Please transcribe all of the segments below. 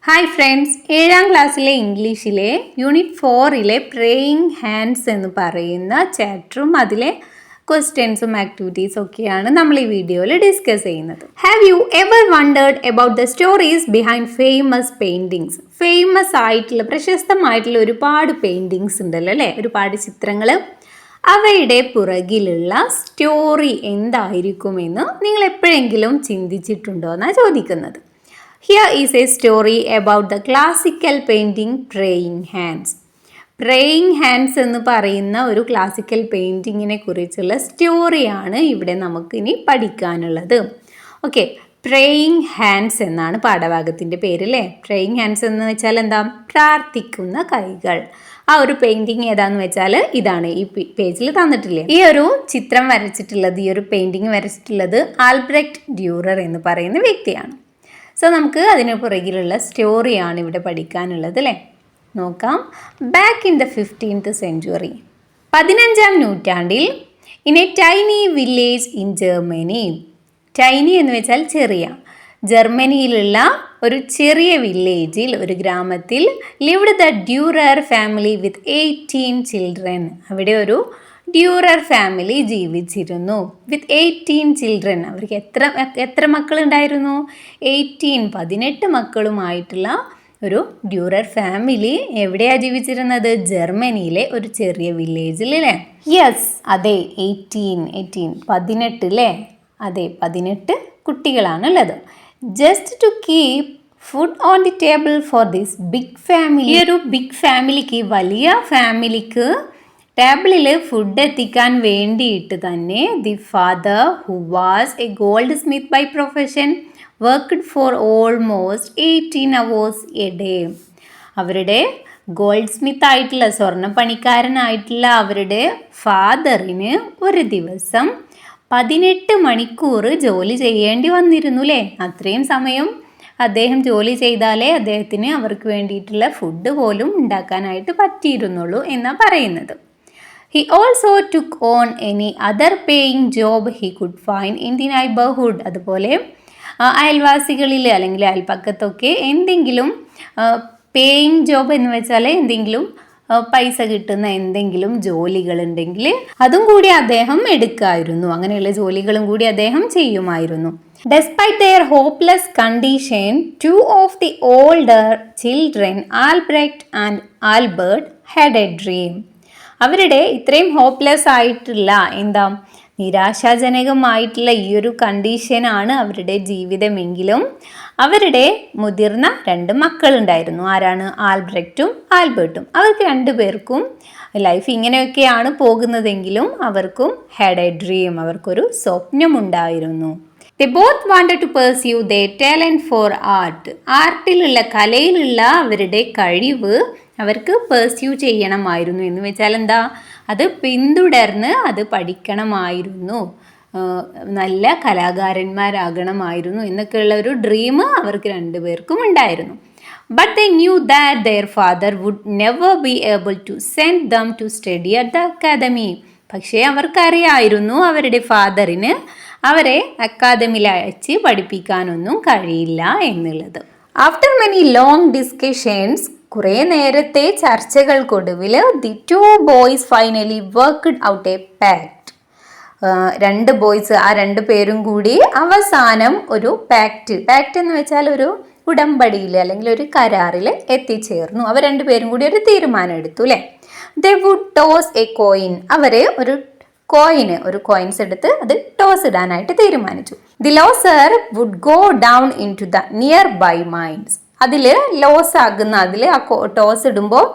Hi friends, 7ാം ക്ലാസ്സിലെ ഇംഗ്ലീഷിലെ unit 4ലെ praying hands എന്ന് പറയുന്ന ചാപ്റ്ററും അതിലെ ക്വസ്റ്റ്യൻസും ആക്ടിവിറ്റീസും ഒക്കെയാണ് നമ്മൾ ഈ വീഡിയോയിൽ ഡിസ്കസ് ചെയ്യുന്നത്. Have you ever wondered about the stories behind famous paintings? Famous ആയിട്ടുള്ള പ്രശസ്തമായിട്ടുള്ള ഒരുപാട് പെയിൻറ്റിങ്സ് ഉണ്ടല്ലോ അല്ലേ, ഒരുപാട് ചിത്രങ്ങൾ. അവയുടെ പുറകിലുള്ള സ്റ്റോറി എന്തായിരിക്കുമെന്ന് നിങ്ങൾ എപ്പോഴെങ്കിലും ചിന്തിച്ചിട്ടുണ്ടോ എന്നാണ് ചോദിക്കുന്നത്. Here is a story about the classical painting Praying Hands. Praying Hands എന്ന് പറയുന്ന ഒരു ക്ലാസിക്കൽ പെയിൻറ്റിങ്ങിനെ കുറിച്ചുള്ള സ്റ്റോറിയാണ് ഇവിടെ നമുക്കിനി പഠിക്കാനുള്ളത്. ഓക്കെ, പ്രേയിങ് ഹാൻഡ്സ് എന്നാണ് പാഠഭാഗത്തിൻ്റെ പേര് അല്ലേ. പ്രേയിങ് ഹാൻഡ്സ് എന്ന് വെച്ചാൽ എന്താ? പ്രാർത്ഥിക്കുന്ന കൈകൾ. ആ ഒരു പെയിൻറ്റിങ് ഏതാന്ന് വെച്ചാൽ ഇതാണ്, ഈ പേജിൽ തന്നിട്ടില്ലേ. ഈ ഒരു ചിത്രം വരച്ചിട്ടുള്ളത്, ഈ ഒരു പെയിൻറ്റിങ് വരച്ചിട്ടുള്ളത് ആൽബ്രെക്റ്റ് ഡ്യൂറർ എന്ന് പറയുന്ന വ്യക്തിയാണ്. സോ നമുക്ക് അതിന് പുറകിലുള്ള സ്റ്റോറിയാണ് ഇവിടെ പഠിക്കാനുള്ളത് അല്ലേ. നോക്കാം. Back in the 15th century, 15ാം നൂറ്റാണ്ടിൽ, in A tiny village in Germany. Tiny എന്ന് വെച്ചാൽ ചെറിയ. ജർമ്മനിയിലുള്ള ഒരു ചെറിയ വില്ലേജിൽ, ഒരു ഗ്രാമത്തിൽ, lived the Durer family with 18 children. അവിടെ ഒരു ഡ്യൂറർ ഫാമിലി ജീവിച്ചിരുന്നു. വിത്ത് 18 children. അവർക്ക് എത്ര മക്കളുണ്ടായിരുന്നു? 18 മക്കളുമായിട്ടുള്ള ഒരു ഡ്യൂറർ ഫാമിലി എവിടെയാണ് ജീവിച്ചിരുന്നത്? ജർമ്മനിയിലെ ഒരു ചെറിയ വില്ലേജിൽ അല്ലേ. യെസ്, അതെ, 18 അല്ലേ. അതെ, 18 കുട്ടികളാണുള്ളത്. Just to keep food on the table for this big family. ഈ ഒരു ബിഗ് ഫാമിലിക്ക്, വലിയ ഫാമിലിക്ക് ടേബിളിൽ ഫുഡ് എത്തിക്കാൻ വേണ്ടിയിട്ട് തന്നെ the father, who was a goldsmith by profession, worked for almost 18 hours a day. അവരുടെ ഗോൾഡ് സ്മിത്ത് ആയിട്ടുള്ള, സ്വർണ്ണ പണിക്കാരനായിട്ടുള്ള അവരുടെ ഫാദറിന് ഒരു ദിവസം 18 മണിക്കൂർ ജോലി ചെയ്യേണ്ടി വന്നിരുന്നു അല്ലേ. അത്രയും സമയം അദ്ദേഹം ജോലി ചെയ്താലേ അദ്ദേഹത്തിന് അവർക്ക് വേണ്ടിയിട്ടുള്ള ഫുഡ് പോലും ഉണ്ടാക്കാനായിട്ട് പറ്റിയിരുന്നുള്ളൂ എന്നാണ് പറയുന്നത്. He also took on any other paying job he could find in the neighborhood. അതുപോലെ അയൽവാസികളിൽ അല്ലെങ്കിൽ അയൽപ്പക്കത്തൊക്കെ എന്തെങ്കിലും പേയിങ് ജോബ് എന്ന് വെച്ചാൽ എന്തെങ്കിലും പൈസ കിട്ടുന്ന എന്തെങ്കിലും ജോലികളുണ്ടെങ്കിൽ അതും കൂടി അദ്ദേഹം എടുക്കായിരുന്നു. അങ്ങനെയുള്ള ജോലികളും കൂടി അദ്ദേഹം ചെയ്യുമായിരുന്നു. Despite their hopeless condition, two of the older children, Albrecht and Albert, had a dream. അവരുടെ ഇത്രയും ഹോപ്പ്ലെസ് ആയിട്ടുള്ള, എന്താ, നിരാശാജനകമായിട്ടുള്ള ഈ ഒരു കണ്ടീഷനാണ് അവരുടെ ജീവിതമെങ്കിലും അവരുടെ മുതിർന്ന 2 മക്കളുണ്ടായിരുന്നു. ആരാണ്? ആൽബ്രെക്റ്റും ആൽബർട്ടും. അവർക്ക് 2 പേർക്കും ലൈഫ് ഇങ്ങനെയൊക്കെയാണ് പോകുന്നതെങ്കിലും അവർക്കും ഹാഡ് എ ഡ്രീം, അവർക്കൊരു സ്വപ്നമുണ്ടായിരുന്നു. They both wanted to pursue their talent for art. ആർട്ടിലുള്ള, കലയിലുള്ള അവരുടെ കഴിവ് അവർക്ക് പെർസ്യൂ ചെയ്യണമായിരുന്നു. എന്ന് വെച്ചാൽ എന്താ? അത് പിന്തുടർന്ന് അത് പഠിക്കണമായിരുന്നു, നല്ല കലാകാരന്മാരാകണമായിരുന്നു എന്നൊക്കെയുള്ള ഒരു ഡ്രീം അവർക്ക് 2 പേർക്കും ഉണ്ടായിരുന്നു. But they knew that their father would never be able to send them to study at the academy. പക്ഷേ അവർക്കറിയായിരുന്നു അവരുടെ ഫാദറിന് അവരെ അക്കാദമിയിൽ അയച്ച് പഠിപ്പിക്കാനൊന്നും കഴിയില്ല എന്നുള്ളത്. ആഫ്റ്റർ മെനി ലോങ് ഡിസ്കഷൻസ്, കുറേ നേരത്തെ ചർച്ചകൾക്കൊടുവിൽ, the 2 boys finally worked out a pact. 2 boys, ആ 2 പേരും കൂടി അവസാനം ഒരു പാക്ട് എന്ന് വെച്ചാൽ ഒരു ഉടമ്പടിയിൽ അല്ലെങ്കിൽ ഒരു കരാറിൽ എത്തിച്ചേർന്നു. അവർ 2 പേരും കൂടി ഒരു തീരുമാനം എടുത്തു അല്ലേ. They would toss a coin. അവർ ഒരു കോയിൻസ് എടുത്ത് അത് ടോസ് ഇടാനായിട്ട് തീരുമാനിച്ചു. The loser would go down into the nearby mines. അതിൽ ലോസ് ആകുന്ന, അതിൽ ആ ടോസ് ഇടുമ്പോൾ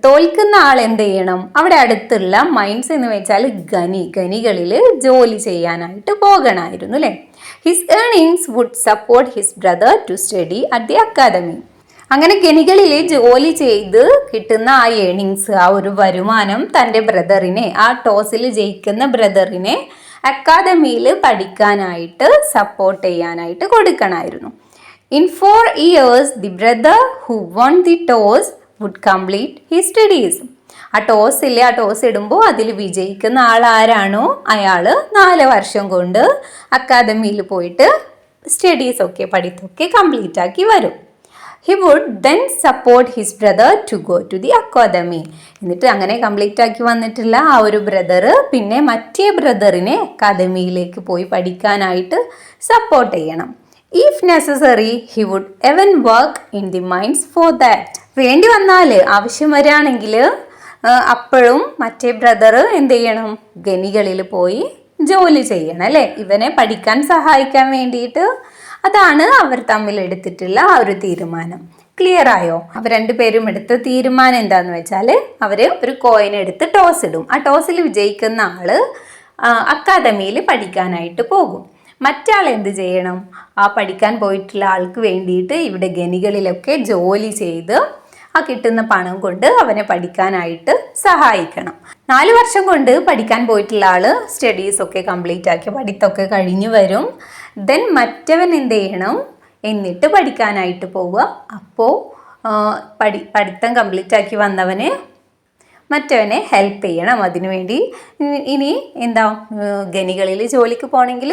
തോൽക്കുന്ന ആൾ എന്ത് ചെയ്യണം? അവിടെ അടുത്തുള്ള മൈൻസ് എന്ന് വെച്ചാൽ ഖനികളിൽ ജോലി ചെയ്യാനായിട്ട് പോകണമായിരുന്നു അല്ലേ. His earnings would support his brother to study at the academy. അങ്ങനെ ഖനികളിൽ ജോലി ചെയ്ത് കിട്ടുന്ന ആ ഏണിങ്സ്, ആ ഒരു വരുമാനം തൻ്റെ ബ്രദറിനെ, ആ ടോസിൽ ജയിക്കുന്ന ബ്രദറിനെ അക്കാദമിയിൽ പഠിക്കാനായിട്ട് സപ്പോർട്ട് ചെയ്യാനായിട്ട് കൊടുക്കണമായിരുന്നു. In 4 years, the brother who won the toss would complete his studies. ആ ടോസ് ഇടുമ്പോൾ അതിൽ വിജയിക്കുന്ന ആൾ ആരാണോ അയാൾ 4 വർഷം കൊണ്ട് അക്കാദമിയിൽ പോയിട്ട് സ്റ്റഡീസൊക്കെ, പഠിത്തമൊക്കെ കംപ്ലീറ്റ് ആക്കി വരും. He would then support his brother to go to the academy. എന്നിട്ട് അങ്ങനെ കംപ്ലീറ്റ് ആക്കി വന്നിട്ടുള്ള ആ ഒരു ബ്രദർ പിന്നെ മറ്റേ ബ്രദറിനെ അക്കാദമിയിലേക്ക് പോയി പഠിക്കാനായിട്ട് സപ്പോർട്ട് ചെയ്യണം. If necessary he would even work in the mines for that. വേണ്ടി വന്നാൽ ആവശ്യം വരികയാണെങ്കിൽ അപ്പോഴും മറ്റേ ബ്രദർ എന്ത് ചെയ്യണം, ഖനികളിൽ പോയി ജോലി ചെയ്യണം അല്ലേ, ഇവനെ പഠിക്കാൻ സഹായിക്കാൻ വേണ്ടിയിട്ട്. അതാണ് അവർ തമ്മിൽ എടുത്തിട്ടുള്ള ആ ഒരു തീരുമാനം. ക്ലിയർ ആയോ? അവർ രണ്ടുപേരും എടുത്ത തീരുമാനം എന്താന്ന് വെച്ചാൽ അവർ ഒരു കോയിൻ എടുത്ത് ടോസ് ഇടും. ആ ടോസിൽ വിജയിക്കുന്ന ആള് അക്കാദമിയിൽ പഠിക്കാനായിട്ട് പോകും. മറ്റാൾ എന്ത് ചെയ്യണം, ആ പഠിക്കാൻ പോയിട്ടുള്ള ആൾക്ക് വേണ്ടിയിട്ട് ഇവിടെ ഖനികളിലൊക്കെ ജോലി ചെയ്ത് ആ കിട്ടുന്ന പണം കൊണ്ട് അവനെ പഠിക്കാനായിട്ട് സഹായിക്കണം. 4 വർഷം കൊണ്ട് പഠിക്കാൻ പോയിട്ടുള്ള ആള് സ്റ്റഡീസ് ഒക്കെ കംപ്ലീറ്റ് ആക്കി പഠിത്തമൊക്കെ കഴിഞ്ഞു വരും. ദെൻ മറ്റവൻ എന്ത് ചെയ്യണം, എന്നിട്ട് പഠിക്കാനായിട്ട് പോവുക. അപ്പോൾ പഠിത്തം കംപ്ലീറ്റ് ആക്കി വന്നവന് മറ്റവനെ ഹെൽപ്പ് ചെയ്യണം അതിനുവേണ്ടി. ഇനി എന്താ, ഖനികളിൽ ജോലിക്ക് പോകണമെങ്കിൽ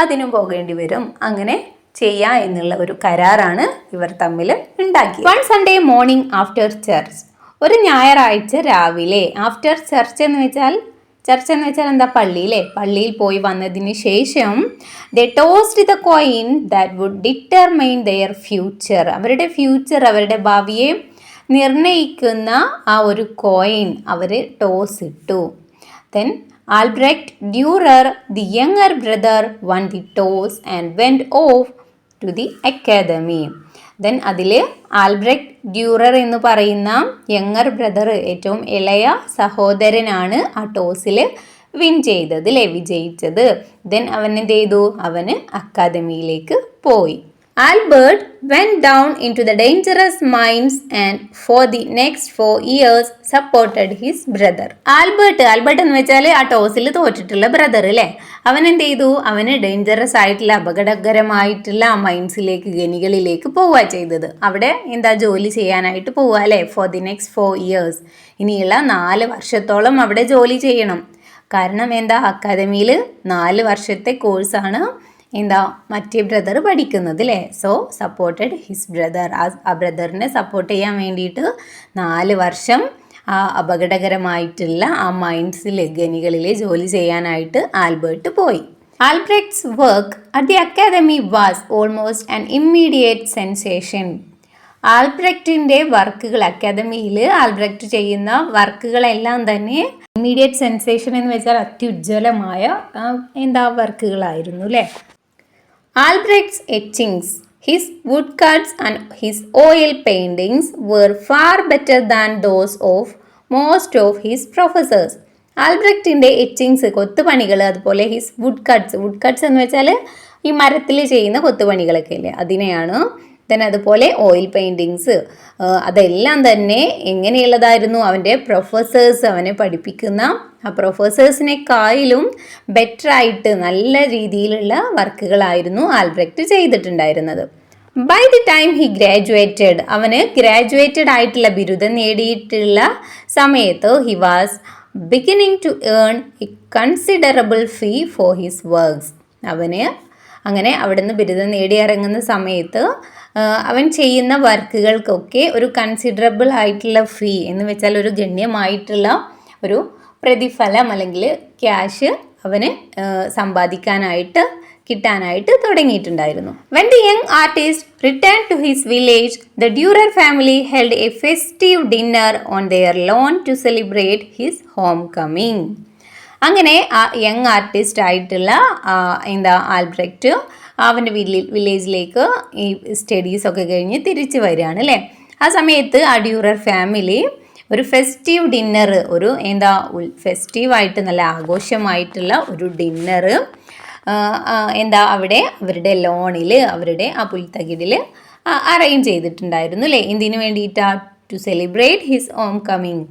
അതിനും പോകേണ്ടി വരും. അങ്ങനെ ചെയ്യാ എന്നുള്ള ഒരു കരാറാണ് ഇവർ തമ്മിൽ ഉണ്ടാക്കി. One Sunday morning after church, ഒരു ഞായറാഴ്ച രാവിലെ. ആഫ്റ്റർ ചർച്ച് എന്ന് വെച്ചാൽ എന്താ, പള്ളിയിലെ പള്ളിയിൽ പോയി വന്നതിന് ശേഷം they tossed the coin that would determine their future. അവരുടെ ഫ്യൂച്ചർ, അവരുടെ ഭാവിയെ നിർണയിക്കുന്ന ആ ഒരു കോയിൻ അവർ ടോസ് ഇട്ടു. Then Albrecht, Durer, the younger brother, won the toss and went off to the academy. Then അതിൽ ആൽബ്രെക്റ്റ് ഡ്യൂറർ എന്ന് പറയുന്ന യങ്ങർ ബ്രദർ, ഏറ്റവും ഇളയ സഹോദരനാണ് ആ ടോസിൽ വിൻ ചെയ്തത് അല്ലേ, വിജയിച്ചത്. ദെൻ അവൻ എന്ത് ചെയ്തു, അവന് അക്കാദമിയിലേക്ക് പോയി. Albert went down into the dangerous mines and for the next 4 years supported his brother. Albert എന്ന് വെച്ചാൽ ആ ടോസിൽ തോറ്റിട്ടുള്ള ബ്രദർ അല്ലേ. അവൻ എന്ത് ചെയ്തു, അവന് ഡേഞ്ചറസ് ആയിട്ടുള്ള അപകടകരമായിട്ടുള്ള ആ മൈൻസിലേക്ക്, ഖനികളിലേക്ക് പോവുക ചെയ്തത്. അവിടെ എന്താ, ജോലി ചെയ്യാനായിട്ട് പോവുക അല്ലേ. ഫോർ ദി നെക്സ്റ്റ് 4 years, ഇനിയുള്ള 4 വർഷത്തോളം അവിടെ ജോലി ചെയ്യണം. കാരണം എന്താ, അക്കാദമിയിൽ 4 വർഷത്തെ കോഴ്സാണ് എന്താ മറ്റേ ബ്രദർ പഠിക്കുന്നത് അല്ലേ. സോ സപ്പോർട്ടഡ് ഹിസ് ബ്രദർ, ആ ബ്രദറിനെ സപ്പോർട്ട് ചെയ്യാൻ വേണ്ടിയിട്ട് 4 വർഷം ആ അപകടകരമായിട്ടുള്ള ആ മൈൻസിൽ, ഖനികളിൽ ജോലി ചെയ്യാനായിട്ട് ആൽബർട്ട് പോയി. Albrecht's work at the academy was almost an immediate sensation. ആൽബ്രെക്റ്റിൻ്റെ വർക്കുകൾ, അക്കാദമിയിൽ ആൽബ്രെക്റ്റ് ചെയ്യുന്ന വർക്കുകളെല്ലാം തന്നെ ഇമ്മീഡിയറ്റ് സെൻസേഷൻ എന്ന് വെച്ചാൽ അത്യുജ്വലമായ എന്താ വർക്കുകളായിരുന്നു അല്ലേ. Albrecht's etchings, his woodcuts and his oil paintings were far better than those of most of his professors. ആൽബ്രെക്റ്റിൻ്റെ എച്ചിങ്സ്, കൊത്തുപണികൾ, അതുപോലെ ഹിസ് വുഡ് കട്ട്സ് എന്ന് വെച്ചാൽ ഈ മരത്തിൽ ചെയ്യുന്ന കൊത്തുപണികളൊക്കെ ഇല്ലേ, അതിനെയാണ്. ദെൻ അതുപോലെ ഓയിൽ പെയിൻറ്റിങ്സ്, അതെല്ലാം തന്നെ എങ്ങനെയുള്ളതായിരുന്നു, അവൻ്റെ പ്രൊഫസേഴ്സ്, അവനെ പഠിപ്പിക്കുന്ന ആ പ്രൊഫസേഴ്സിനെക്കാളും ബെറ്ററായിട്ട് നല്ല രീതിയിലുള്ള വർക്കുകളായിരുന്നു ആൽബ്രെക്റ്റ് ചെയ്തിട്ടുണ്ടായിരുന്നത്. By the time he graduated, അവന് ഗ്രാജുവേറ്റഡ് ആയിട്ടുള്ള ബിരുദം നേടിയിട്ടുള്ള സമയത്ത് he was beginning to earn a considerable fee for his works. അവന് അങ്ങനെ അവിടുന്ന് ബിരുദം നേടി ഇറങ്ങുന്ന സമയത്ത് അവൻ ചെയ്യുന്ന വർക്കുകൾക്കൊക്കെ ഒരു കൺസിഡറബിൾ ആയിട്ടുള്ള ഫീ എന്ന് വെച്ചാൽ ഒരു ഗണ്യമായിട്ടുള്ള ഒരു പ്രതിഫലം അല്ലെങ്കിൽ ക്യാഷ് അവന് കിട്ടാനായിട്ട് തുടങ്ങിയിട്ടുണ്ടായിരുന്നു. When the young artist returned to his village, the Durer family held a festive dinner on their lawn to celebrate his homecoming. അങ്ങനെ ആ യങ് ആർട്ടിസ്റ്റ് ആയിട്ടുള്ള ആൽബ്രെക്റ്റ് അവൻ്റെ വില്ലേജിലേക്ക് ഈ സ്റ്റഡീസൊക്കെ കഴിഞ്ഞ് തിരിച്ചു വരികയാണ് അല്ലേ. ആ സമയത്ത് ആ ഡ്യൂറർ ഫാമിലി ഒരു ഫെസ്റ്റീവ് ഡിന്നർ, ഒരു ഫെസ്റ്റീവായിട്ട് നല്ല ആഘോഷമായിട്ടുള്ള ഒരു ഡിന്നർ അവിടെ അവരുടെ ലോണിൽ, അവരുടെ ആ പുൽത്തകിടിൽ അറേഞ്ച് ചെയ്തിട്ടുണ്ടായിരുന്നു അല്ലേ. എന്തിനു വേണ്ടിയിട്ടാ? To celebrate his homecoming,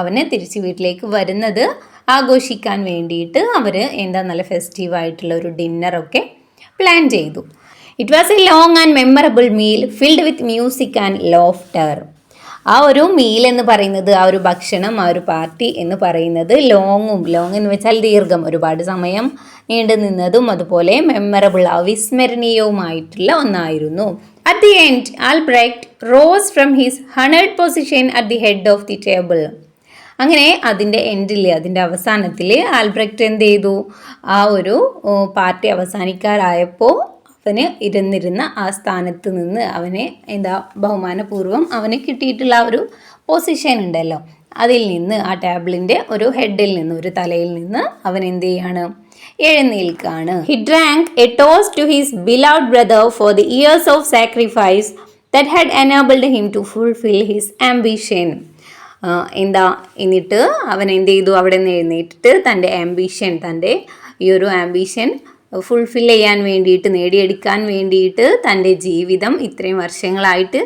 അവന് തിരിച്ച് വീട്ടിലേക്ക് വരുന്നത് ആഘോഷിക്കാൻ വേണ്ടിയിട്ട് അവർ നല്ല ഫെസ്റ്റീവായിട്ടുള്ള ഒരു ഡിന്നറൊക്കെ പ്ലാൻ ചെയ്തു. It was A long and memorable meal filled with music and laughter. ആ ഒരു മീൽ എന്ന് പറയുന്നത്, ആ ഒരു ഭക്ഷണം, ആ ഒരു പാർട്ടി എന്ന് പറയുന്നത് ലോങ് എന്ന് വെച്ചാൽ ദീർഘം, ഒരുപാട് സമയം നീണ്ടു നിന്നതും അതുപോലെ മെമ്മറബിൾ, അവിസ്മരണീയവുമായിട്ടുള്ള ഒന്നായിരുന്നു. At the end, Albrecht rose from his honored position at the head of the table. അങ്ങനെ അതിൻ്റെ എൻഡിൽ, അതിൻ്റെ അവസാനത്തിൽ ആൽബ്രെക്റ്റ് എന്ത് ചെയ്തു? ആ ഒരു പാർട്ടി അവസാനിക്കാറായപ്പോൾ അവന് ഇരുന്നിരുന്ന ആ സ്ഥാനത്ത് നിന്ന് അവനെ ബഹുമാനപൂർവ്വം അവന് കിട്ടിയിട്ടുള്ള ആ ഒരു പൊസിഷൻ ഉണ്ടല്ലോ, അതിൽ നിന്ന്, ആ ടേബിളിൻ്റെ ഒരു ഹെഡിൽ നിന്ന്, ഒരു തലയിൽ നിന്ന് അവൻ എന്ത് ചെയ്യാണ്? എഴുന്നേൽക്കാണ്. He drank a toast to his beloved brother for the years of sacrifice that had enabled him to fulfill his ambition. എന്നിട്ട് അവൻ എന്ത് ചെയ്തു? അവിടെ നിന്ന് എഴുന്നേറ്റിട്ട് തൻ്റെ ആംബിഷൻ, തൻ്റെ ഈ ഒരു ആംബിഷൻ ഫുൾഫിൽ ചെയ്യാൻ വേണ്ടിയിട്ട്, നേടിയെടുക്കാൻ വേണ്ടിയിട്ട് തൻ്റെ ജീവിതം ഇത്രയും വർഷങ്ങളായിട്ട്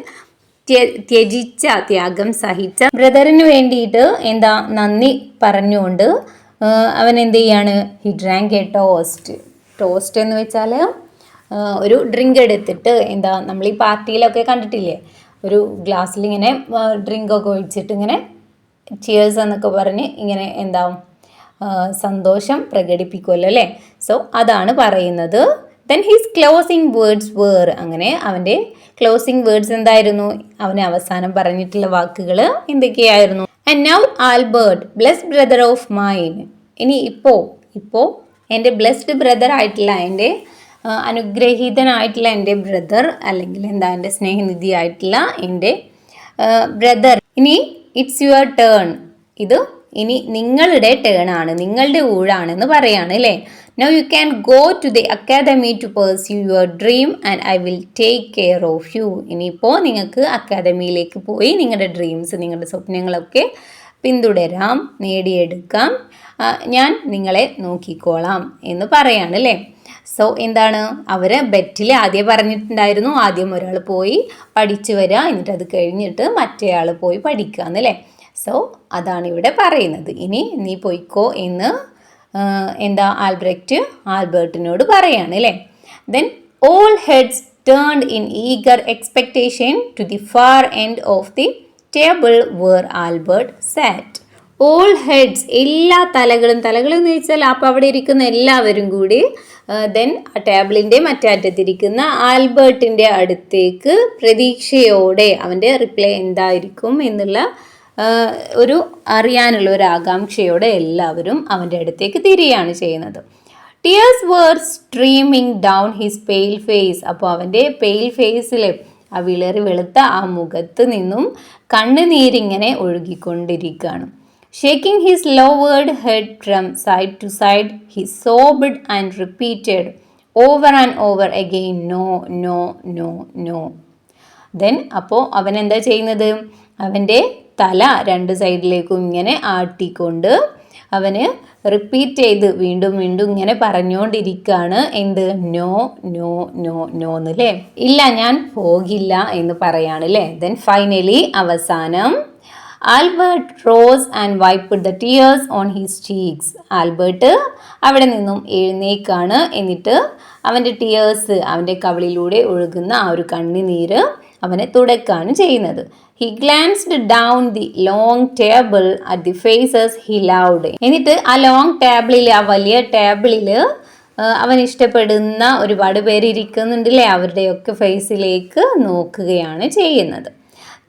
ത്യാഗം സഹിച്ച ബ്രദറിന് വേണ്ടിയിട്ട് നന്ദി പറഞ്ഞുകൊണ്ട് അവൻ എന്ത് ചെയ്യാണ്? He drank A toast. Toast എന്ന് വെച്ചാൽ ഒരു ഡ്രിങ്ക് എടുത്തിട്ട്, നമ്മൾ ഈ പാർട്ടിയിലൊക്കെ കണ്ടിട്ടില്ലേ, ഒരു ഗ്ലാസ്സിൽ ഇങ്ങനെ ഡ്രിങ്കൊക്കെ ഒഴിച്ചിട്ട് ഇങ്ങനെ ചിയേഴ്സ് എന്നൊക്കെ പറഞ്ഞ് ഇങ്ങനെ സന്തോഷം പ്രകടിപ്പിക്കുമല്ലോ അല്ലേ. സോ അതാണ് പറയുന്നത്. Then his closing words were, അങ്ങനെ അവൻ്റെ ക്ലോസിങ് വേർഡ്സ് എന്തായിരുന്നു? അവന് അവസാനം പറഞ്ഞിട്ടുള്ള വാക്കുകൾ എന്തൊക്കെയായിരുന്നു? And now Albert, blessed brother of mine. ഇനി ഇപ്പോൾ എൻ്റെ ബ്ലെസ്ഡ് ബ്രദർ ആയിട്ടുള്ള, എൻ്റെ അനുഗ്രഹീതനായിട്ടുള്ള എൻ്റെ ബ്രദർ, അല്ലെങ്കിൽ എൻ്റെ സ്നേഹനിധിയായിട്ടുള്ള എൻ്റെ ബ്രദർ, ഇനി ഇറ്റ്സ് യുവർ ടേൺ. ഇത് ഇനി നിങ്ങളുടെ ടേൺ ആണ്, നിങ്ങളുടെ ഊഴാണെന്ന് പറയാണ് അല്ലേ. Now you can go to the academy to pursue your dream and I will take care of you. ഇനിയിപ്പോൾ നിങ്ങൾക്ക് അക്കാദമിയിലേക്ക് പോയി നിങ്ങളുടെ ഡ്രീംസ്, നിങ്ങളുടെ സ്വപ്നങ്ങളൊക്കെ പിന്തുടരാം, നേടിയെടുക്കാം, ഞാൻ നിങ്ങളെ നോക്കിക്കോളാം എന്ന് പറയാണ് അല്ലേ. സോ അവർ ബെറ്റിൽ ആദ്യം പറഞ്ഞിട്ടുണ്ടായിരുന്നു, ആദ്യം ഒരാൾ പോയി പഠിച്ചു വരിക, എന്നിട്ട് അത് കഴിഞ്ഞിട്ട് മറ്റേ ആൾ പോയി പഠിക്കുക എന്നല്ലേ. സോ അതാണ് ഇവിടെ പറയുന്നത്. ഇനി നീ പോയിക്കോ എന്ന് ആൽബ്രെക്റ്റ് ആൽബർട്ടിനോട് പറയാണ് അല്ലേ. Then all heads turned in eager expectation to the far end of the table where Albert sat. All heads, എല്ലാ തലകളും എന്ന് വെച്ചാൽ അപ്പോൾ അവിടെ ഇരിക്കുന്ന എല്ലാവരും കൂടി ദെൻ ആ ടേബിളിൻ്റെ മറ്റേ അറ്റത്തിരിക്കുന്ന ആൽബർട്ടിൻ്റെ അടുത്തേക്ക് പ്രതീക്ഷയോടെ, അവൻ്റെ റിപ്ലൈ എന്തായിരിക്കും എന്നുള്ള ഒരു അറിയാനുള്ള ഒരു ആകാംക്ഷയോടെ എല്ലാവരും അവൻ്റെ അടുത്തേക്ക് തിരിയാണ് ചെയ്യുന്നത്. Tears were streaming down his pale face. അപ്പോൾ അവൻ്റെ പെയിൽ ഫേസിൽ, ആ വിളറി വെളുത്ത ആ മുഖത്ത് നിന്നും കണ്ണുനീരിങ്ങനെ ഒഴുകിക്കൊണ്ടിരിക്കുകയാണ്. Shaking his lowered head from side to side he sobbed and repeated over and over again no no no no. Then അപ്പോൾ അവൻ എന്താ ചെയ്യുന്നത്? അവൻ്റെ തല രണ്ട് സൈഡിലേക്കും ഇങ്ങനെ ആട്ടിക്കൊണ്ട് അവന് റിപ്പീറ്റ് ചെയ്ത് വീണ്ടും വീണ്ടും ഇങ്ങനെ പറഞ്ഞുകൊണ്ടിരിക്കുകയാണ്. നോ നോ നോ നോ എന്നല്ലേ, ഇല്ല ഞാൻ പോകില്ല എന്ന് പറയാണ് അല്ലേ. ദെൻ ഫൈനലി അവസാനം Albert rose and wiped the tears on his cheeks. Albert അവിടെ നിന്നും എഴുന്നേക്കാണ്, എന്നിട്ട് അവൻ്റെ ടിയേഴ്സ്, അവൻ്റെ കവിളിലൂടെ ഒഴുകുന്ന ആ ഒരു കണ്ണുനീര് അവനെ തുടക്കാണ് ചെയ്യുന്നത്. He glanced down the long table at the faces he loved. എന്നിട്ട് ആ ലോങ് ടേബിളിൽ, ആ വലിയ ടേബിളിൽ അവൻ ഇഷ്ടപ്പെടുന്ന ഒരുപാട് പേര് ഇരിക്കുന്നുണ്ടല്ലേ, അവരുടെയൊക്കെ ഫേസിലേക്ക് നോക്കുകയാണ് ചെയ്യുന്നത്.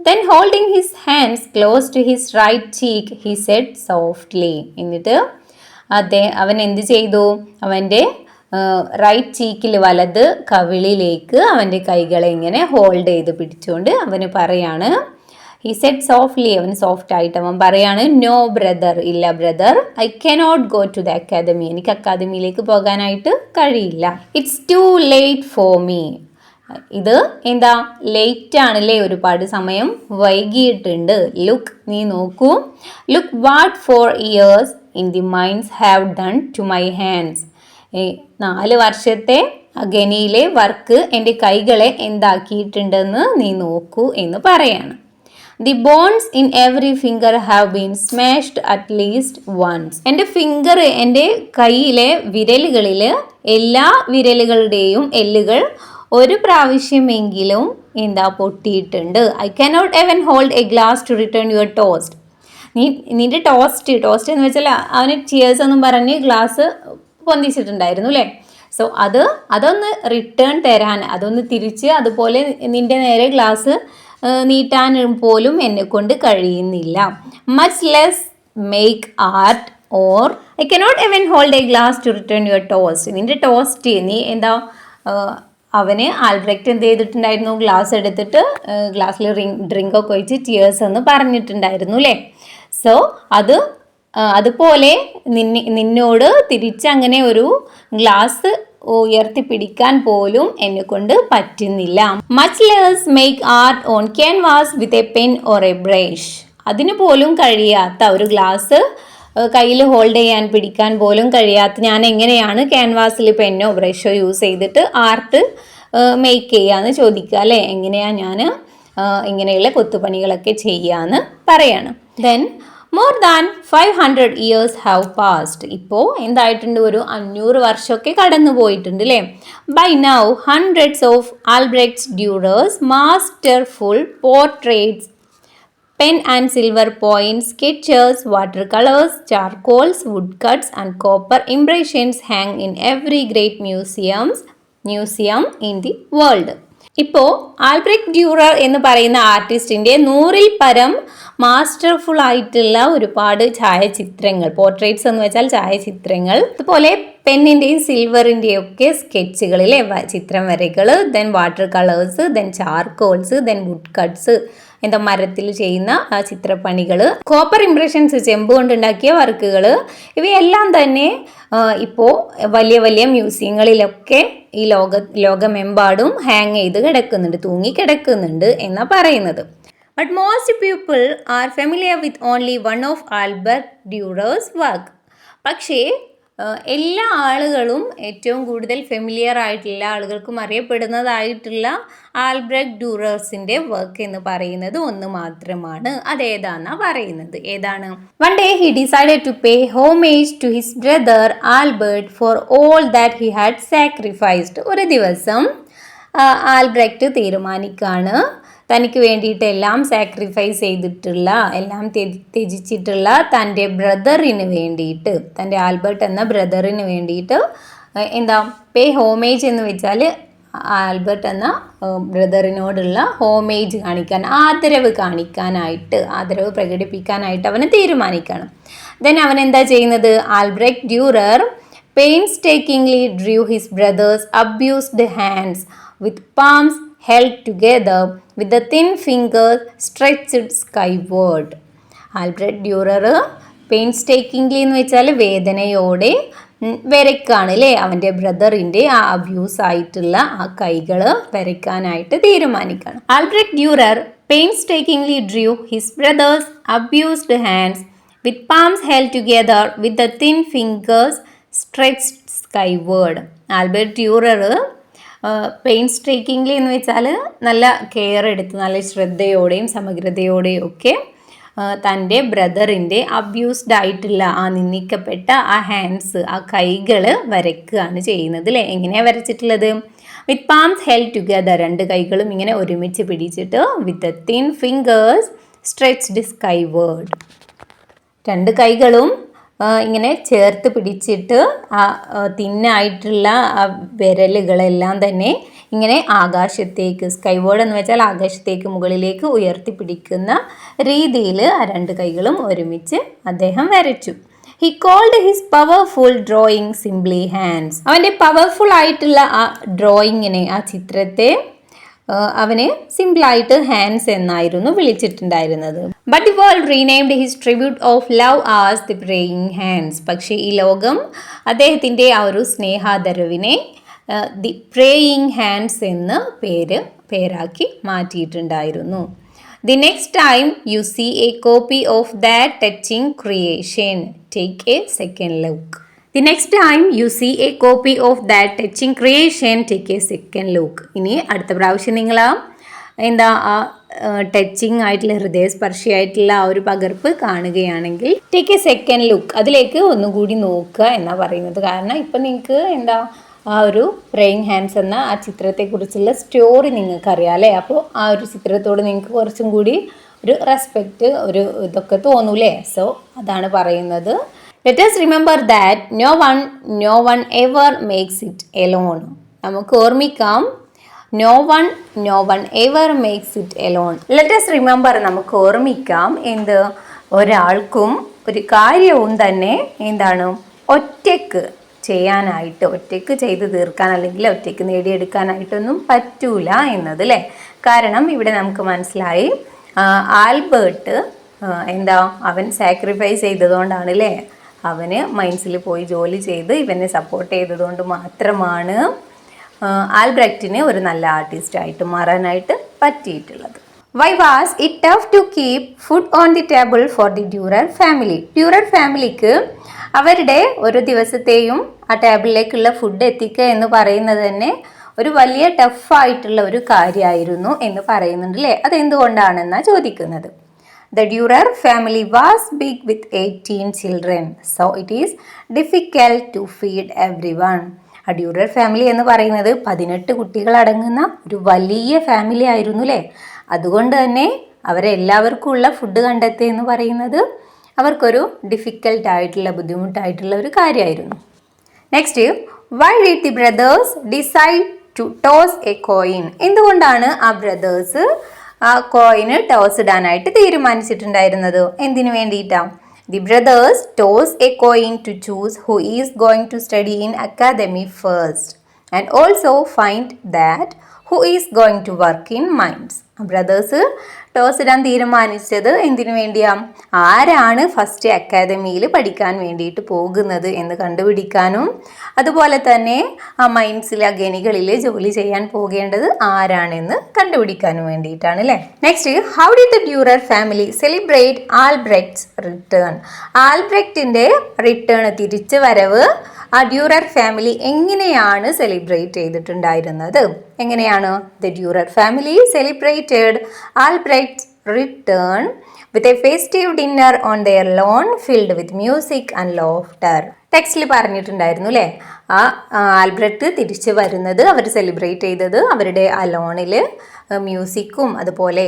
Then holding his hands close to his right cheek, he said softly. എന്നിട്ട് അവൻ എന്ത് ചെയ്തു? അവൻ്റെ റൈറ്റ് ചീക്കിൽ, വലത് കവിളിലേക്ക് അവൻ്റെ കൈകളെ ഇങ്ങനെ ഹോൾഡ് ചെയ്ത് പിടിച്ചുകൊണ്ട് അവന് പറയാണ്. ഹി സെഡ് സോഫ്റ്റ്ലി, അവൻ സോഫ്റ്റ് ആയിട്ട് അവൻ പറയാണ്, നോ ബ്രദർ, ഇല്ല brother, I cannot go to the academy, എനിക്ക് അക്കാദമിയിലേക്ക് പോകാനായിട്ട് കഴിയില്ല. It's too late for me. ഇത് ലേറ്റ് ആണല്ലേ, ഒരുപാട് സമയം വൈകിയിട്ടുണ്ട്. ലുക്ക്, നീ നോക്കൂ. Look what 4 years in the mines have done to my hands. 4 വർഷത്തെ അഗനിയിലെ വർക്ക് എൻ്റെ കൈകളെ എന്താക്കിയിട്ടുണ്ടെന്ന് നീ നോക്കൂ എന്ന് പറയാണ്. The bones in every finger have been smashed at least once. എൻ്റെ ഫിംഗർ, എൻ്റെ കൈയിലെ വിരലുകളിൽ എല്ലാ വിരലുകളുടെയും എല്ലുകൾ ഒരു പ്രാവശ്യമെങ്കിലും പൊട്ടിയിട്ടുണ്ട്. I cannot even hold a glass to return your toast. നിന്റെ ടോസ്റ്റ് എന്ന് വെച്ചാൽ അവന് ചിയേഴ്സ് എന്നും പറഞ്ഞ് ഗ്ലാസ് പൊന്തിച്ചിട്ടുണ്ടായിരുന്നു അല്ലേ. സോ അതൊന്ന് റിട്ടേൺ തരാൻ, അതൊന്ന് തിരിച്ച് അതുപോലെ നിൻ്റെ നേരെ ഗ്ലാസ് നീട്ടാൻ പോലും എന്നെ കൊണ്ട് കഴിയുന്നില്ല. Much less make art or I cannot even hold a glass to return your toast. നിൻ്റെ ടോസ്റ്റ് നീ എന്താ അവന് ആൽബ്രെക്റ്റ് എന്ത് ചെയ്തിട്ടുണ്ടായിരുന്നു, ഗ്ലാസ് എടുത്തിട്ട് ഗ്ലാസ്സിൽ ഡ്രിങ്ക് ഒക്കെ ഒഴിച്ച് ടിയേഴ്സ് എന്ന് പറഞ്ഞിട്ടുണ്ടായിരുന്നു അല്ലേ. സോ അതുപോലെ നിന്നോട് തിരിച്ചങ്ങനെ ഒരു ഗ്ലാസ് ഉയർത്തിപ്പിടിക്കാൻ പോലും എന്നെ കൊണ്ട് പറ്റുന്നില്ല. Much less make art on canvas with a pen or a brush. അതിന് പോലും കഴിയാത്ത ഒരു ഗ്ലാസ് കയ്യിൽ ഹോൾഡ് ചെയ്യാൻ പിടിക്കാൻ പോലും കഴിയാത്ത ഞാൻ എങ്ങനെയാണ് ക്യാൻവാസിൽ പെന്നോ ബ്രഷോ യൂസ് ചെയ്തിട്ട് ആർട്ട് മേക്ക് ചെയ്യാന്ന് ചോദിക്കുക അല്ലേ. എങ്ങനെയാണ് ഞാൻ ഇങ്ങനെയുള്ള കൊത്തുപണികളൊക്കെ ചെയ്യാന്ന് പറയാണ്. Then more than 500 years have passed. ഇപ്പോൾ എന്തായിട്ടുണ്ട്, ഒരു 500 വർഷമൊക്കെ കടന്നു പോയിട്ടുണ്ട് അല്ലേ. By now hundreds of Albrecht's Durer's masterful portraits, pen and silver points, sketches, watercolors, charcoals, woodcuts and copper impressions hang in every great museum in the world. ഇപ്പോൾ Albrecht Dürer എന്ന് പറയുന്ന ആർട്ടിസ്റ്റിൻ്റെ 100-ൽ പരം മാസ്റ്റർഫുൾ ആയിട്ടുള്ള ഒരുപാട് ഛായാചിത്രങ്ങൾ, പോർട്രേറ്റ്സ് എന്ന് വെച്ചാൽ ഛായാചിത്രങ്ങൾ, അതുപോലെ പെന്നിൻ്റെയും സിൽവറിൻ്റെയും ഒക്കെ സ്കെച്ചുകളിലെ ചിത്രം വരകൾ, then water colours, then charcoals, then wood cuts, എന്താ മരത്തിൽ ചെയ്യുന്ന ചിത്രപ്പണികൾ, കോപ്പർ ഇംപ്രഷൻസ് ചെമ്പ് കൊണ്ടുണ്ടാക്കിയ വർക്കുകൾ, ഇവയെല്ലാം തന്നെ ഇപ്പോൾ വലിയ വലിയ മ്യൂസിയങ്ങളിലൊക്കെ ഈ ലോകമെമ്പാടും ഹാങ് ചെയ്ത് കിടക്കുന്നുണ്ട്, തൂങ്ങി കിടക്കുന്നുണ്ട് എന്നാണ് പറയുന്നത്. But most people are familiar with only one of Albert Durer's work. പക്ഷേ എല്ലാ ആളുകളും ഏറ്റവും കൂടുതൽ ഫെമിലിയർ ആയിട്ടുള്ള ആളുകൾക്കും അറിയപ്പെടുന്നതായിട്ടുള്ള ആൽബ്രെക്റ്റ് ഡ്യൂറേഴ്സിൻ്റെ വർക്ക് എന്ന് പറയുന്നത് ഒന്ന് മാത്രമാണ്. അതേതാണെന്നാണ് പറയുന്നത്. ഏതാണ്? One day he decided to pay homage to his brother Albert for all that he had sacrificed. ഒരു ദിവസം ആൽബ്രെക്റ്റ് തീരുമാനിക്കാണ് തനിക്ക് വേണ്ടിയിട്ട് എല്ലാം സാക്രിഫൈസ് ചെയ്തിട്ടുള്ള, എല്ലാം ത്യജിച്ചിട്ടുള്ള തൻ്റെ ബ്രദറിന് വേണ്ടിയിട്ട്, തൻ്റെ ആൽബർട്ട് എന്ന ബ്രദറിന് വേണ്ടിയിട്ട് എന്താ പേ ഹോമേജ് എന്ന് വെച്ചാൽ ആൽബർട്ട് എന്ന ബ്രദറിനോടുള്ള ഹോമേജ് കാണിക്കാൻ, ആദരവ് പ്രകടിപ്പിക്കാനായിട്ട് അവന് തീരുമാനിക്കണം. ദെൻ അവൻ എന്താ ചെയ്യുന്നത്? Albrecht Durer painstakingly drew his brother's abused hands with palms held together with the thin fingers stretched skyward. Albrecht Durer painstakingly എന്ന് വെച്ചാൽ വേദനയോടെ വരയ്ക്കാണ് അല്ലേ, അവൻ്റെ ബ്രദറിൻ്റെ ആ അബ്യൂസ് ആയിട്ടുള്ള ആ കൈകൾ വരയ്ക്കാനായിട്ട് തീരുമാനിക്കുകയാണ്. Albrecht Durer painstakingly drew his brother's abused hands with palms held together with the thin fingers stretched skyward. Albert Durer painstakingly എന്ന് വെച്ചാൽ നല്ല കെയർ എടുത്ത്, നല്ല ശ്രദ്ധയോടെയും സമഗ്രതയോടെയും ഒക്കെ തൻ്റെ ബ്രദറിൻ്റെ അബ്യൂസ്ഡ് ആയിട്ടുള്ള ആ നിന്ദിക്കപ്പെട്ട ആ ഹാൻഡ്സ്, ആ കൈകൾ വരയ്ക്കുകയാണ് ചെയ്യുന്നത് അല്ലേ. എങ്ങനെയാണ് വരച്ചിട്ടുള്ളത്? വിത്ത് പാംസ് ഹെൽഡ് ടുഗദർ, രണ്ട് കൈകളും ഇങ്ങനെ ഒരുമിച്ച് പിടിച്ചിട്ട്, വിത്ത് തിൻ ഫിംഗേഴ്സ് സ്ട്രെച്ച്ഡ് സ്കൈവേർഡ്, രണ്ട് കൈകളും ഇങ്ങനെ ചേർത്ത് പിടിച്ചിട്ട് ആ തിന്നായിട്ടുള്ള ആ വിരലുകളെല്ലാം തന്നെ ഇങ്ങനെ ആകാശത്തേക്ക്, സ്കൈവേർഡ് എന്ന് വെച്ചാൽ ആകാശത്തേക്ക് മുകളിലേക്ക് ഉയർത്തിപ്പിടിക്കുന്ന രീതിയിൽ ആ രണ്ട് കൈകളും ഒരുമിച്ച് അദ്ദേഹം വരച്ചു. He called his powerful drawing simply hands. അവൻ്റെ പവർഫുൾ ആയിട്ടുള്ള ആ ഡ്രോയിങ്ങിനെ, ആ ചിത്രത്തെ അവന് സിമ്പിളായിട്ട് ഹാൻഡ്സ് എന്നായിരുന്നു വിളിച്ചിട്ടുണ്ടായിരുന്നത്. But the world renamed his tribute of love as the praying hands. പക്ഷേ ഈ ലോകം അദ്ദേഹത്തിൻ്റെ ആ ഒരു സ്നേഹാദരവിനെ ദി പ്രേയിങ് ഹാൻഡ്സ് എന്ന് പേരാക്കി മാറ്റിയിട്ടുണ്ടായിരുന്നു. The next time you see a copy of that touching creation, take a second look. The next time you see a copy of that touching creation, take a second look. ഇനി അടുത്ത പ്രാവശ്യം നിങ്ങൾ എന്താ touching ആയിട്ടുള്ള, ഹൃദയസ്പർശിയായിട്ടുള്ള ആ ഒരു പകർപ്പ് കാണുകയാണെങ്കിൽ ടേക്ക് എ സെക്കൻഡ് ലുക്ക്, അതിലേക്ക് ഒന്നുകൂടി നോക്കുക എന്നാണ് പറയുന്നത്. കാരണം ഇപ്പം നിങ്ങൾക്ക് എന്താ ആ ഒരു പ്രേയിങ് ഹാൻഡ്സ് എന്ന ആ ചിത്രത്തെക്കുറിച്ചുള്ള സ്റ്റോറി നിങ്ങൾക്കറിയാം അല്ലേ. അപ്പോൾ ആ ഒരു ചിത്രത്തോട് നിങ്ങൾക്ക് കുറച്ചും കൂടി ഒരു റെസ്പെക്റ്റ്, ഒരു ഇതൊക്കെ തോന്നൂലേ. സോ അതാണ് പറയുന്നത്, let us remember that no one ever makes it alone. നമുക്ക് ഓർമ്മിക്കാം no one ever makes it alone. Let us remember, നമുക്ക് ഓർമ്മിക്കാം എന്ത്, ഒരാൾക്കും ഒരു കാര്യവും തന്നെ എന്താണ് ഒറ്റയ്ക്ക് ചെയ്യാനായിട്ട്, ഒറ്റയ്ക്ക് ചെയ്ത് തീർക്കാൻ അല്ലെങ്കിൽ ഒറ്റയ്ക്ക് നേടിയെടുക്കാനായിട്ടൊന്നും പറ്റൂല എന്നത് അല്ലേ. കാരണം ഇവിടെ നമുക്ക് മനസ്സിലായി ആൽബർട്ട് എന്താ അവൻ സാക്രിഫൈസ് ചെയ്തതുകൊണ്ടാണ് അല്ലേ, അവന് മൈൻസിൽ പോയി ജോലി ചെയ്ത് ഇവനെ സപ്പോർട്ട് ചെയ്തതുകൊണ്ട് മാത്രമാണ് ആൽബ്രെക്റ്റിന് ഒരു നല്ല ആർട്ടിസ്റ്റായിട്ട് മാറാനായിട്ട് പറ്റിയിട്ടുള്ളത്. Why was it tough to keep food on the table for the Durer family? Durer ഫാമിലിക്ക് അവരുടെ ഒരു ദിവസത്തെയും ആ ടേബിളിലേക്കുള്ള ഫുഡ് എത്തിക്കുക എന്ന് പറയുന്നത് തന്നെ ഒരു വലിയ ടഫായിട്ടുള്ള ഒരു കാര്യമായിരുന്നു എന്ന് പറയുന്നുണ്ട് അല്ലേ. അതെന്തുകൊണ്ടാണെന്നാണ് ചോദിക്കുന്നത്. The Durer family was big with 18 children, so it is difficult to feed everyone. ആ ഡ്യൂറർ ഫാമിലി എന്ന് പറയുന്നത് 18 കുട്ടികൾ അടങ്ങുന്ന ഒരു വലിയ ഫാമിലി ആയിരുന്നു അല്ലേ. അതുകൊണ്ട് തന്നെ അവരെല്ലാവർക്കും ഉള്ള ഫുഡ് കണ്ടെത്തുക എന്ന് പറയുന്നത് അവർക്കൊരു ഡിഫിക്കൽട്ട് ആയിട്ടുള്ള, ബുദ്ധിമുട്ടായിട്ടുള്ള ഒരു കാര്യമായിരുന്നു. Next, why did the brothers decide to toss a coin? എന്തുകൊണ്ടാണ് ആ ബ്രദേഴ്സ് ആ കോയിന് ടോസ് ഇടാനായിട്ട് തീരുമാനിച്ചിട്ടുണ്ടായിരുന്നത്? എന്തിനു വേണ്ടിയിട്ടാണ്? The brothers toss a coin to choose who is going to study in academy first and also find that who is going to work in mines. Brothers toss ഇടാൻ തീരുമാനിച്ചത് എന്തിനു വേണ്ടിയാണ്? ആരാണ് ഫസ്റ്റ് അക്കാദമിയിൽ പഠിക്കാൻ വേണ്ടിയിട്ട് പോകുന്നത് എന്ന് കണ്ടുപിടിക്കാനും അതുപോലെ തന്നെ ആ മൈൻസിലെ ഖനികളിൽ ജോലി ചെയ്യാൻ പോകേണ്ടത് ആരാണെന്ന് കണ്ടുപിടിക്കാനും വേണ്ടിയിട്ടാണ് അല്ലേ. Next, how did the Durer family celebrate Albrecht's return? ആൽബ്രെക്റ്റിൻ്റെ റിട്ടേൺ, തിരിച്ചു വരവ് ആ ഡ്യൂറർ ഫാമിലി എങ്ങനെയാണ് സെലിബ്രേറ്റ് ചെയ്തിട്ടുണ്ടായിരുന്നത്? എങ്ങനെയാണ്? The Durer family celebrated Albrecht's return with a festive dinner on their lawn filled with music and laughter. ടെക്സ്റ്റിൽ പറഞ്ഞിട്ടുണ്ടായിരുന്നു അല്ലേ, ആ ആൽബ്രെക്റ്റ് തിരിച്ചു വരുന്നത് അവർ സെലിബ്രേറ്റ് ചെയ്തത് അവരുടെ ആ ലോണിൽ മ്യൂസിക്കും അതുപോലെ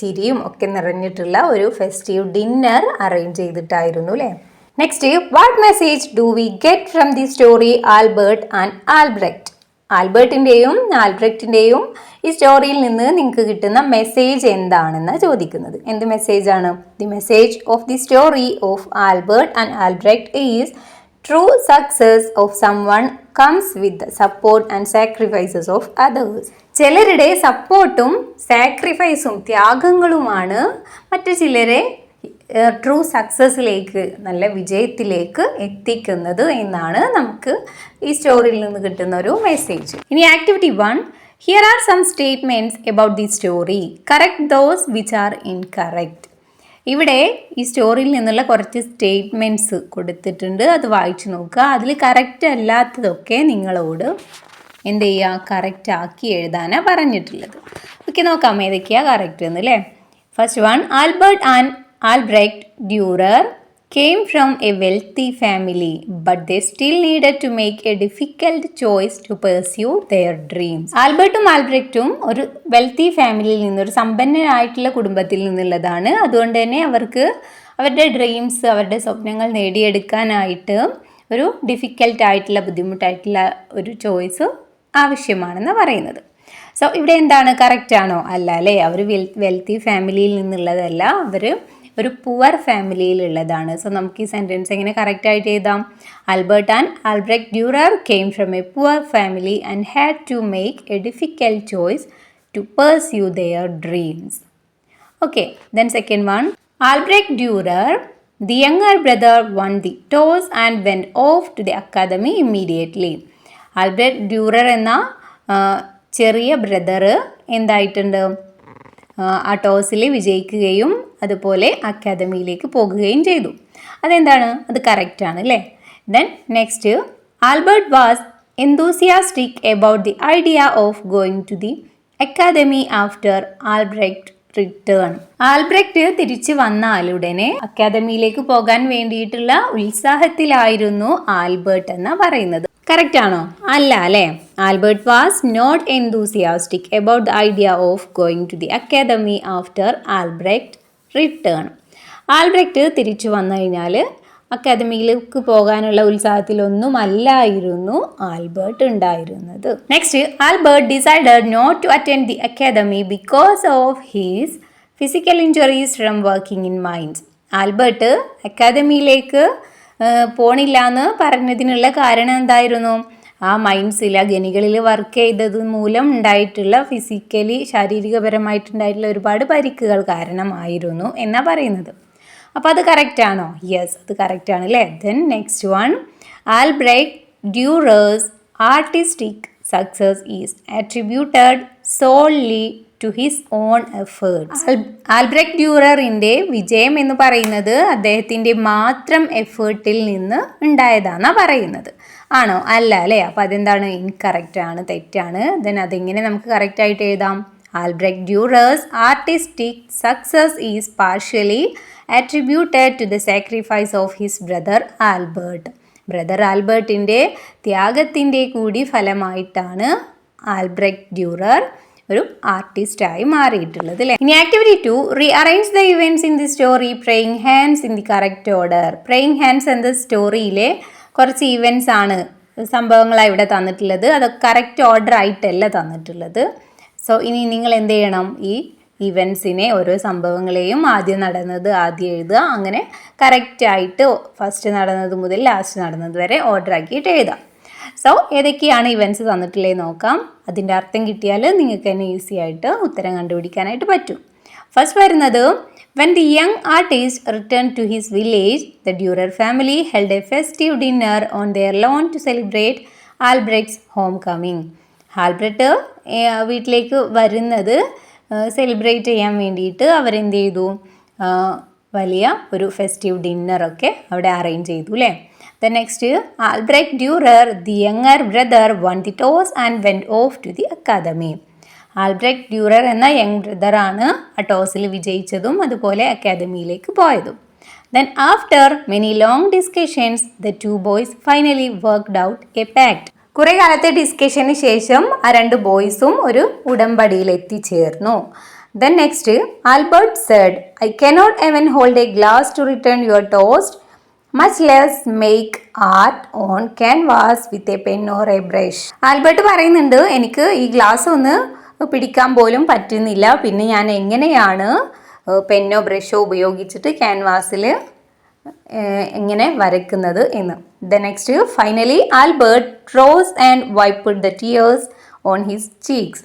ചിരിയും ഒക്കെ നിറഞ്ഞിട്ടുള്ള ഒരു ഫെസ്റ്റീവ് ഡിന്നർ അറേഞ്ച് ചെയ്തിട്ടായിരുന്നു അല്ലേ. Next, what message do we get from the story Albert and Albrecht? ആൽബർട്ടിൻ്റെയും ആൽബ്രെക്റ്റിൻ്റെയും ഈ സ്റ്റോറിയിൽ നിന്ന് നിങ്ങൾക്ക് കിട്ടുന്ന മെസ്സേജ് എന്താണെന്ന് ചോദിക്കുന്നത്. എന്ത് മെസ്സേജാണ്? The message of the story of Albert and Albrecht is true success of someone comes with support and sacrifices of others. ചിലരുടെ സപ്പോർട്ടും സാക്രിഫൈസും ത്യാഗങ്ങളുമാണ് മറ്റു ചിലരെ ട്രൂ സക്സസ്സിലേക്ക്, നല്ല വിജയത്തിലേക്ക് എത്തിക്കുന്നത് എന്നാണ് നമുക്ക് ഈ സ്റ്റോറിയിൽ നിന്ന് കിട്ടുന്ന ഒരു മെസ്സേജ്. ഇനി activity 1, here are some statements about the story, correct those which are incorrect. ഇവിടെ ഈ സ്റ്റോറിയിൽ നിന്നുള്ള കുറച്ച് സ്റ്റേറ്റ്മെൻറ്റ്സ് കൊടുത്തിട്ടുണ്ട്, അത് വായിച്ചു നോക്കുക. അതിൽ കറക്റ്റ് അല്ലാത്തതൊക്കെ നിങ്ങളോട് എന്ത് ചെയ്യുക, കറക്റ്റ് ആക്കി എഴുതാനാണ് പറഞ്ഞിട്ടുള്ളത്. ഓക്കെ, നോക്കാം ഏതൊക്കെയാണ് കറക്റ്റ് എന്ന് അല്ലേ. First one, Albrecht Durer came from a wealthy family, but they still needed to make a difficult choice to pursue their dreams. ആൽബർട്ടും ആൽബ്രെക്റ്റും ഒരു വെൽത്തി ഫാമിലിയിൽ നിന്ന്, ഒരു സമ്പന്നനായിട്ടുള്ള കുടുംബത്തിൽ നിന്നുള്ളതാണ്. അതുകൊണ്ട് തന്നെ അവർക്ക് അവരുടെ ഡ്രീംസ്, അവരുടെ സ്വപ്നങ്ങൾ നേടിയെടുക്കാനായിട്ട് ഒരു ഡിഫിക്കൽട്ടായിട്ടുള്ള, ബുദ്ധിമുട്ടായിട്ടുള്ള ഒരു ചോയ്സ് ആവശ്യമാണെന്ന് പറയുന്നത്. സോ ഇവിടെ എന്താണ്, കറക്റ്റ് ആണോ? അല്ല അല്ലേ, അവർ വെൽത്തി ഫാമിലിയിൽ നിന്നുള്ളതല്ല, അവർ ഒരു പുവർ ഫാമിലിയിലുള്ളതാണ്. സോ നമുക്ക് ഈ സെൻറ്റൻസ് എങ്ങനെ കറക്റ്റായിട്ട് എഴുതാം? Albert and Albrecht Durer came from a poor family and had to make a difficult choice to pursue their dreams. Okay, then second one, Albrecht Durer the younger brother won the toss and went off to the academy immediately. Albrecht Durer എന്ന ചെറിയ brother എന്തായിട്ടുണ്ട്, ആ ടോസിൽ വിജയിക്കുകയും അതുപോലെ അക്കാദമിയിലേക്ക് പോകുകയും ചെയ്തു. അതെന്താണ്, അത് കറക്റ്റാണ് അല്ലേ. Then next, Albert was enthusiastic about the idea of going to the academy after Albrecht return. Albrecht തിരിച്ചു വന്നാലുടനെ അക്കാദമിയിലേക്ക് പോകാൻ വേണ്ടിയിട്ടുള്ള ഉത്സാഹത്തിലായിരുന്നു ആൽബർട്ട് എന്ന് പറയുന്നത്. കറക്റ്റ് ആണോ? അല്ല അല്ലേ. Albert was not enthusiastic about the idea of going to the academy after Albrecht return. Albrecht തിരിച്ചു വന്നു കഴിഞ്ഞാൽ അക്കാദമിയിലേക്ക് പോകാനുള്ള ഉത്സാഹത്തിലൊന്നും അല്ലായിരുന്നു ആൽബർട്ട് ഉണ്ടായിരുന്നത്. Next, Albert decided not to attend the academy because of his physical injuries from working in mines. Albert അക്കാദമിയിലേക്ക് പോണില്ല എന്ന് പറഞ്ഞതിനുള്ള കാരണം എന്തായിരുന്നു? ആ മൈൻസിൽ, ആ ഗനികളിൽ വർക്ക് ചെയ്തത് മൂലം ഉണ്ടായിട്ടുള്ള ഫിസിക്കലി, ശാരീരികപരമായിട്ടുണ്ടായിട്ടുള്ള ഒരുപാട് പരിക്കുകൾ കാരണമായിരുന്നു എന്നാണ് പറയുന്നത്. അപ്പോൾ അത് കറക്റ്റാണോ? യെസ്, അത് കറക്റ്റാണ് അല്ലേ. Then next one, Albrecht Durer's artistic success is attributed solely to his own efforts. Albrecht ഡ്യൂററിൻ്റെ വിജയം എന്ന് പറയുന്നത് അദ്ദേഹത്തിൻ്റെ മാത്രം എഫേർട്ടിൽ നിന്ന് ഉണ്ടായതാണെന്നാണ് പറയുന്നത്. ആണോ? അല്ല അല്ലേ. അപ്പോൾ അതെന്താണ്? ഇൻകറക്റ്റ് ആണ്, തെറ്റാണ്. ദെൻ അതെങ്ങനെ നമുക്ക് കറക്റ്റായിട്ട് എഴുതാം? Albrecht Dürer's artistic success is partially attributed to the sacrifice of his brother Albert. Brother ആൽബർട്ടിൻ്റെ ത്യാഗത്തിൻ്റെ കൂടി ഫലമായിട്ടാണ് ആൽബ്രെക്റ്റ് ഡ്യൂറർ ഒരു ആർട്ടിസ്റ്റായി മാറിയിട്ടുള്ളത് അല്ലേ. ഇനി activity 2, rearrange the events in the story praying hands in the correct order. Praying hands എന്ന സ്റ്റോറിയിലെ കുറച്ച് ഇവൻറ്റ്സ് ആണ്, സംഭവങ്ങളാണ് ഇവിടെ തന്നിട്ടുള്ളത്. അത് കറക്റ്റ് ഓർഡർ ആയിട്ടല്ല തന്നിട്ടുള്ളത്. സോ ഇനി നിങ്ങൾ എന്ത് ചെയ്യണം? ഈ ഇവൻറ്റ്സിനെ, ഓരോ സംഭവങ്ങളെയും ആദ്യം നടന്നത് ആദ്യം എഴുതുക. അങ്ങനെ കറക്റ്റായിട്ട് ഫസ്റ്റ് നടന്നത് മുതൽ ലാസ്റ്റ് നടന്നത് വരെ ഓർഡർ ആക്കിയിട്ട് എഴുതാം. സോ ഏതൊക്കെയാണ് ഇവൻറ്റ്സ് തന്നിട്ടുള്ളത് നോക്കാം. അതിൻ്റെ അർത്ഥം കിട്ടിയാൽ നിങ്ങൾക്ക് തന്നെ ഈസി ആയിട്ട് ഉത്തരം കണ്ടുപിടിക്കാനായിട്ട് പറ്റും. ഫസ്റ്റ് വരുന്നത്, when the young artist returned to his village, the Durer family held a festive dinner on their lawn to celebrate Albrecht's homecoming. Albrecht വീട്ടിലേക്ക് വരുന്നത് സെലിബ്രേറ്റ് ചെയ്യാൻ വേണ്ടിയിട്ട് അവരെന്ത് ചെയ്തു? വലിയ ഒരു ഫെസ്റ്റീവ് ഡിന്നറൊക്കെ അവിടെ അറേഞ്ച് ചെയ്തു അല്ലേ. The next, Albrecht Durer the younger brother won the toss and went off to the academy. Albrecht Durer എന്ന യങ് ബ്രദറാണ് ആ ടോസിൽ വിജയിച്ചതും അതുപോലെ അക്കാദമിയിലേക്ക് പോയതും. Then after many long discussions the two boys finally worked out a pact. കുറേ കാലത്തെ ഡിസ്കഷന് ശേഷം ആ രണ്ട് ബോയ്സും ഒരു ഉടമ്പടിയിൽ എത്തിച്ചേർന്നു. Then next, Albert said, I cannot even hold a glass to return your toast, much less make art on canvas with a pen or a brush. Albert പറയുന്നുണ്ട്, എനിക്ക് ഈ ഗ്ലാസ് ഒന്ന് പിടിക്കാൻ പോലും പറ്റുന്നില്ല, പിന്നെ ഞാൻ എങ്ങനെയാണ് പെന്നോ ബ്രഷോ ഉപയോഗിച്ചിട്ട് ക്യാൻവാസിൽ എങ്ങനെ വരയ്ക്കുന്നത് എന്ന്. The next, finally Albert rose and wiped the tears on his cheeks.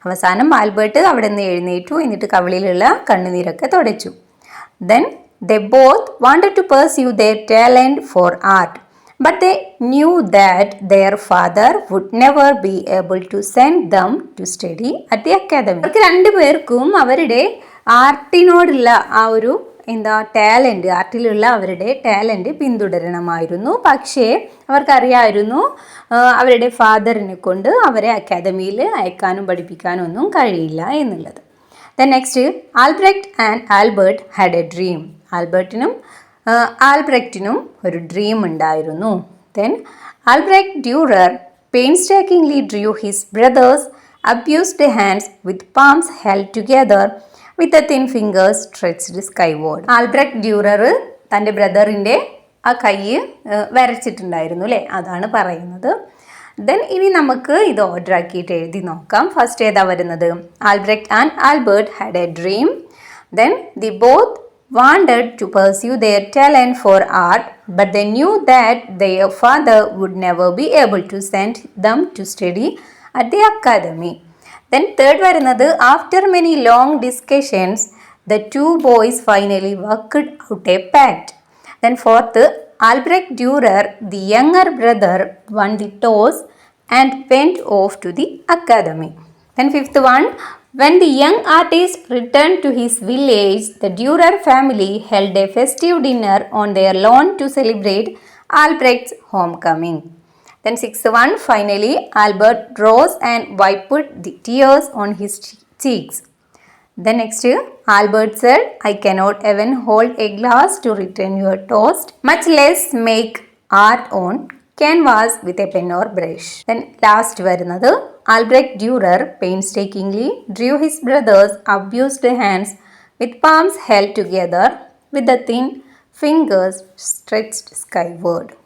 അവസാനം ആൽബർട്ട് അവിടെ നിന്ന് എഴുന്നേറ്റു, എന്നിട്ട് കവിളിലുള്ള കണ്ണുനീരൊക്കെ തുടച്ചു. Then they both wanted to pursue their talent for art, but they knew that their father would never be able to send them to study at the academy. അവർക്ക് രണ്ടുപേർക്കും അവരുടെ ആർട്ടിനോടുള്ള ആ ഒരു ടാലൻറ്റ്, ആർട്ടിലുള്ള അവരുടെ ടാലൻറ്റ് പിന്തുടരണമായിരുന്നു. പക്ഷേ അവർക്കറിയായിരുന്നു അവരുടെ ഫാദറിനെ കൊണ്ട് അവരെ അക്കാദമിയിൽ അയക്കാനും പഠിപ്പിക്കാനും ഒന്നും കഴിയില്ല എന്നുള്ളത്. Then next, Albrecht and Albert had a dream. ആൽബർട്ടിനും ആൽബ്രെക്റ്റിനും ഒരു ഡ്രീം ഉണ്ടായിരുന്നു. Then Albrecht Durer painstakingly drew his brother's abused hands with palms held together with the thin fingers stretched skyward. Albrecht Dürer തൻ്റെ ബ്രദറിൻ്റെ ആ കൈ വരച്ചിട്ടുണ്ടായിരുന്നു അല്ലേ, അതാണ് പറയുന്നത്. ദെൻ ഇനി നമുക്ക് ഇത് ഓർഡർ ആക്കിയിട്ട് എഴുതി നോക്കാം. ഫസ്റ്റ് ഏതാ വരുന്നത്? Albrecht and Albert had a dream. Then the both wanted to pursue their talent for art, but they knew that their father would never be able to send them to study at the academy. Then third വരുന്നത്, after many long discussions the two boys finally worked out a pact. Then fourth, Albrecht Durer, the younger brother, won the toss and went off to the academy. Then fifth one, when the young artist returned to his village, the Durer family held a festive dinner on their lawn to celebrate Albrecht's homecoming. Then sixth one, finally, Albert rose and wiped the tears on his cheeks. Then next, Albert said, I cannot even hold a glass to return your toast, much less make art on canvas with a pen or brush. Then last വരുന്നത്, Albrecht Durer painstakingly drew his brother's abused hands with palms held together with the thin fingers stretched skyward.